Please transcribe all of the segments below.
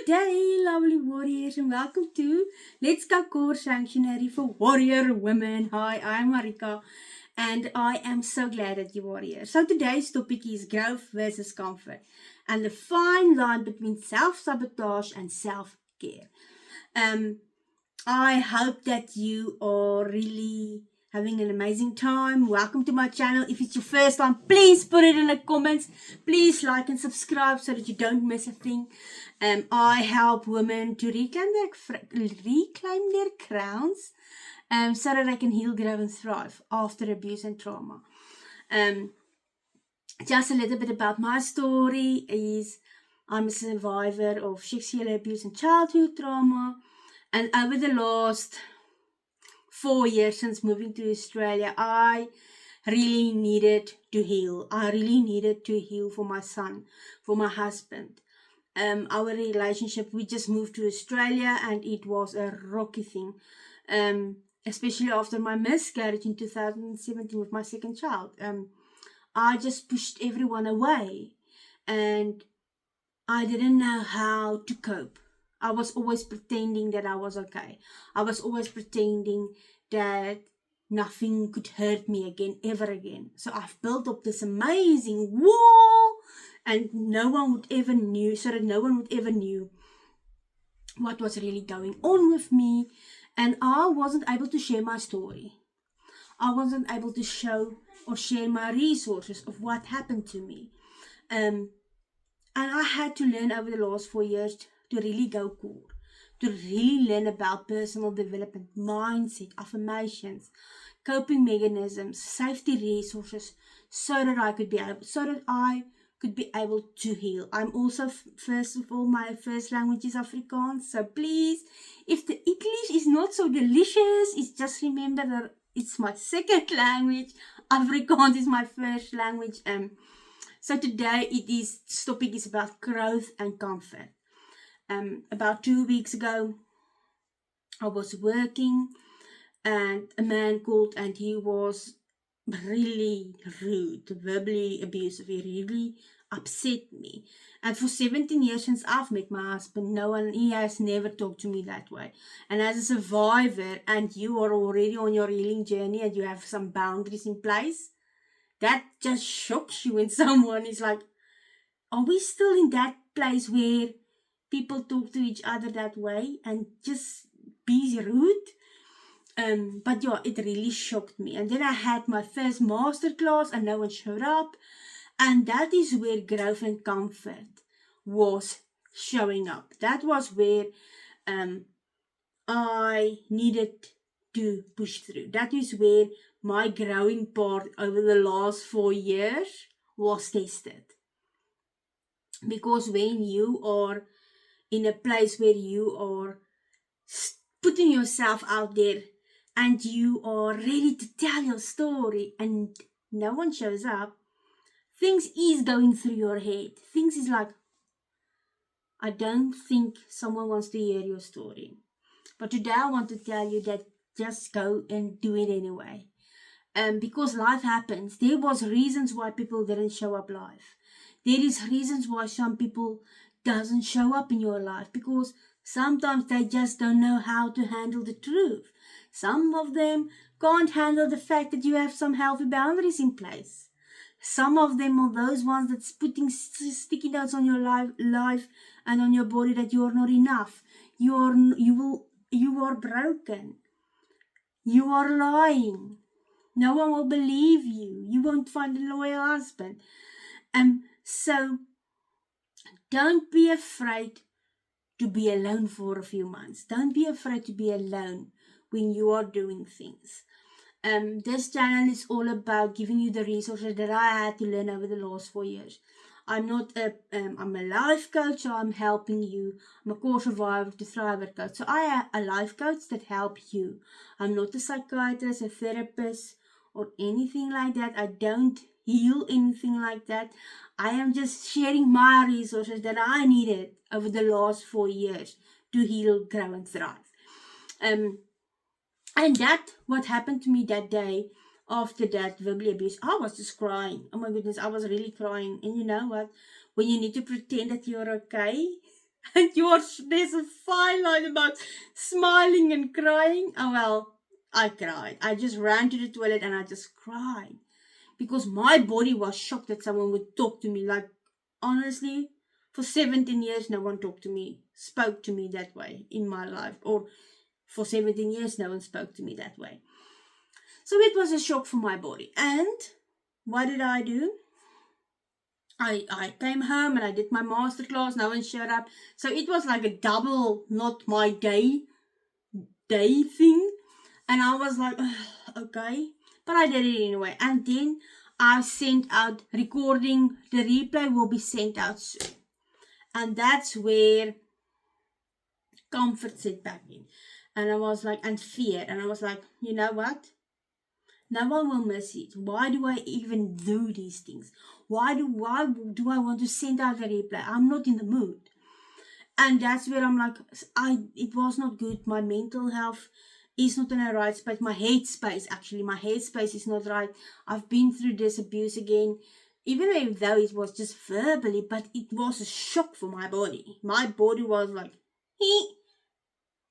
day, lovely warriors, and welcome to Let's Go Core Sanctuary for Warrior Women. Hi, I'm Marika, and I am so glad that you are here. So today's topic is growth versus comfort, and the fine line between self-sabotage and self-care. I hope that you are really having an amazing time. Welcome to my channel. If it's your first time, please put it in the comments. Please like and subscribe so that you don't miss a thing. I help women to reclaim their crowns so that they can heal, grow and thrive after abuse and trauma. Just a little bit about my story is I'm a survivor of sexual abuse and childhood trauma. And over the last 4 years since moving to Australia, I really needed to heal. I really needed to heal for my son, for my husband. Our relationship, we just moved to Australia and it was a rocky thing. Especially after my miscarriage in 2017 with my second child. I just pushed everyone away and I didn't know how to cope. I was always pretending that I was okay. I was always pretending that nothing could hurt me again, ever again. So I've built up this amazing wall and no one would ever knew what was really going on with me. And I wasn't able to share my story. I wasn't able to show or share my resources of what happened to me. And I had to learn over the last 4 years to really go core, to really learn about personal development, mindset, affirmations, coping mechanisms, safety resources, so that I could be able to heal. I'm also, first of all, my first language is Afrikaans. So please, if the English is not so delicious, just remember that it's my second language. Afrikaans is my first language. So today this topic is about growth and comfort. About 2 weeks ago, I was working and a man called and he was really rude, verbally abusive. He really upset me. And for 17 years since I've met my husband, he has never talked to me that way. And as a survivor, and you are already on your healing journey and you have some boundaries in place, that just shocks you when someone is like, are we still in that place where people talk to each other that way and just be rude? But yeah, it really shocked me. And then I had my first masterclass and no one showed up. And that is where growth and comfort was showing up. That was where I needed to push through. That is where my growing part over the last 4 years was tested. Because when you are in a place where you are putting yourself out there and you are ready to tell your story and no one shows up, things is going through your head. Things is like, I don't think someone wants to hear your story. But today I want to tell you that just go and do it anyway. Because life happens. There was reasons why people didn't show up live. There is reasons why some people doesn't show up in your life because sometimes they just don't know how to handle the truth. Some of them can't handle the fact that you have some healthy boundaries in place. Some of them are those ones that's putting sticky notes on your life and on your body that you are not enough. You are broken. You are lying. No one will believe you. You won't find a loyal husband. So don't be afraid to be alone for a few months. Don't be afraid to be alone when you are doing things. This channel is all about giving you the resources that I had to learn over the last 4 years. I'm a life coach, so I'm helping you. I'm a core survivor to thriver coach. So I am a life coach that helps you. I'm not a psychiatrist, a therapist, or anything like that. I don't heal anything like that. I am just sharing my resources that I needed over the last 4 years to heal, grow and thrive. And that, what happened to me that day after that verbal abuse, I was just crying. Oh my goodness, I was really crying. And you know what? When you need to pretend that you're okay, And there's a fine line about smiling and crying. Oh well, I cried. I just ran to the toilet and I just cried. Because my body was shocked that someone would talk to me. Like, honestly, for 17 years, no one spoke to me that way in my life. Or for 17 years, no one spoke to me that way. So it was a shock for my body. And what did I do? I came home and I did my masterclass. No one showed up. So it was like a double, not my day thing. And I was like, okay. But I did it anyway. And then I sent out recording. The replay will be sent out soon. And that's where comfort set back in. And I was like, and fear. And I was like, you know what? No one will miss it. Why do I even do these things? Why do I want to send out a replay? I'm not in the mood. And that's where I'm like, it was not good. My mental health is not in the right space. My headspace is not right. I've been through this abuse again. Even though it was just verbally, but it was a shock for my body. My body was like,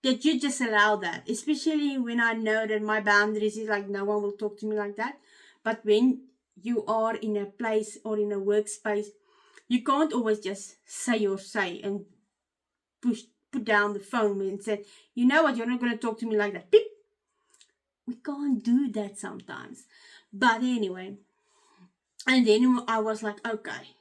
that you just allow that, especially when I know that my boundaries is like no one will talk to me like that. But when you are in a place or in a workspace, you can't always just say and put down the phone and say, you know what, you're not going to talk to me like that. Beep. We can't do that sometimes. But anyway, and then I was like, okay,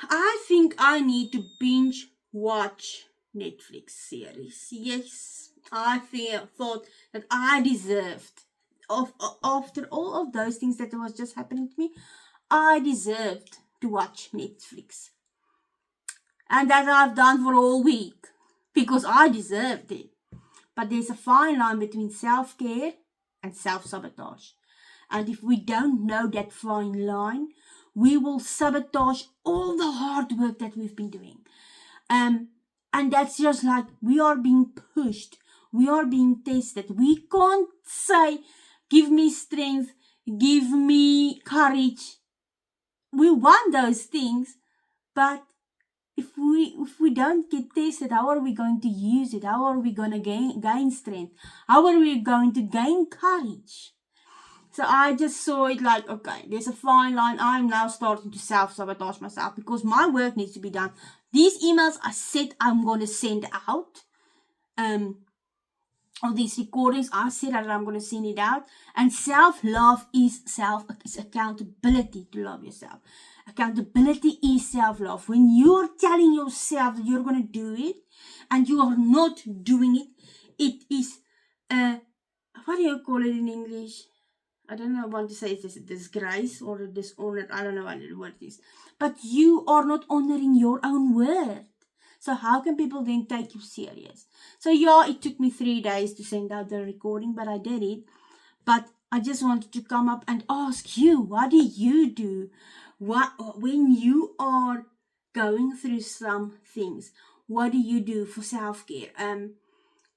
I think I need to binge watch Netflix series. Yes, I thought that I deserved, after all of those things that was just happening to me, I deserved to watch Netflix. And that I've done for all week because I deserved it. But there's a fine line between self-care and self-sabotage. And if we don't know that fine line, we will sabotage all the hard work that we've been doing. And that's just like we are being pushed. We are being tested. We can't say, give me strength, give me courage. We want those things, but if we don't get tested, how are we going to use it? How are we going to gain strength? How are we going to gain courage? So I just saw it like, okay, there's a fine line. I'm now starting to self-sabotage myself because my work needs to be done. These emails I said I'm going to send out, or these recordings I said that I'm going to send it out. And self-love is accountability to love yourself. Accountability is self-love. When you're telling yourself that you're going to do it and you are not doing it, it is, what do you call it in English? I don't know, I want to say it's a disgrace or a dishonor. I don't know what it is. But you are not honoring your own word. So how can people then take you serious? So yeah, it took me 3 days to send out the recording, but I did it. But I just wanted to come up and ask you, what do you do? When you are going through some things, what do you do for self-care?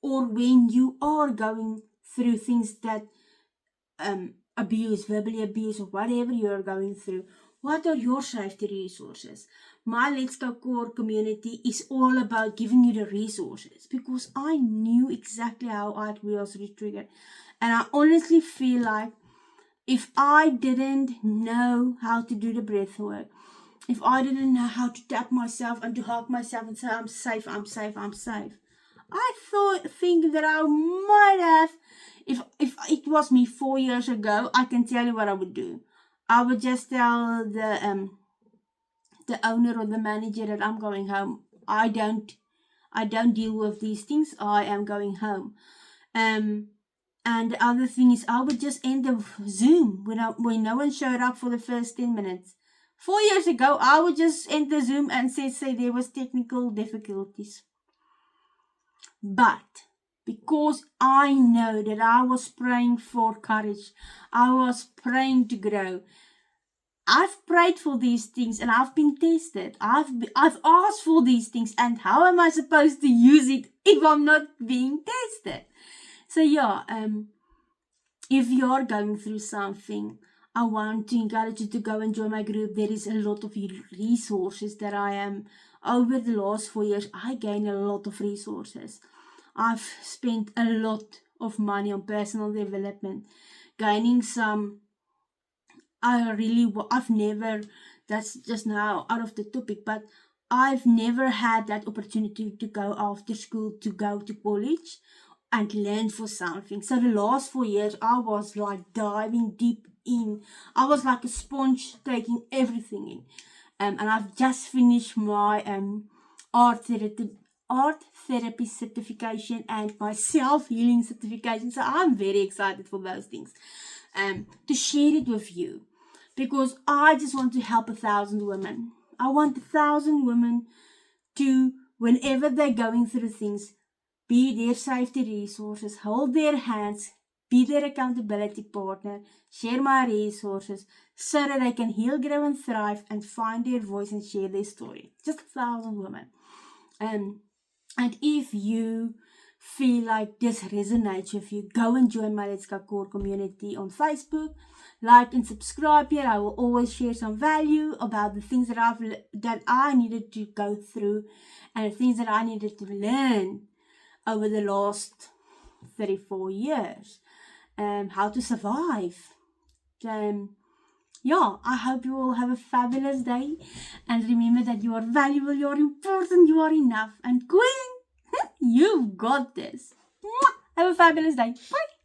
Or when you are going through things that abuse, verbally abuse, or whatever you're going through, what are your safety resources? My Let's Go Core community is all about giving you the resources because I knew exactly how I was triggered. And I honestly feel like if I didn't know how to do the breath work, if I didn't know how to tap myself and to hug myself and say, I'm safe, I'm safe, I'm safe, I think that I might have, if it was me 4 years ago, I can tell you what I would do. I would just tell the owner or the manager that I'm going home. I don't deal with these things. I am going home. And the other thing is, I would just end the Zoom when no one showed up for the first 10 minutes. 4 years ago, I would just end the Zoom and say there was technical difficulties. But because I know that I was praying for courage, I was praying to grow. I've prayed for these things and I've been tested. I've asked for these things, and how am I supposed to use it if I'm not being tested? So yeah, if you're going through something, I want to encourage you to go and join my group. There is a lot of resources that I am over the last 4 years, I gained a lot of resources. I've spent a lot of money on personal development, gaining some. I've never, that's just now out of the topic, but I've never had that opportunity to go after school, to go to college and learn for something. So the last 4 years, I was like diving deep in. I was like a sponge taking everything in. And I've just finished my art therapy certification and my self-healing certification. So I'm very excited for those things. To share it with you, because I just want to help 1,000 women. I want 1,000 women to, whenever they're going through things, be their safety resources, hold their hands, be their accountability partner, share my resources so that they can heal, grow, and thrive and find their voice and share their story. Just 1,000 women. And if you feel like this resonates with you, go and join my Let's Go Core community on Facebook. Like and subscribe here. I will always share some value about the things that I needed to go through and the things that I needed to learn over the last 34 years. How to survive. I hope you all have a fabulous day. And remember that you are valuable, you are important, you are enough. And Queen, you've got this. Have a fabulous day. Bye.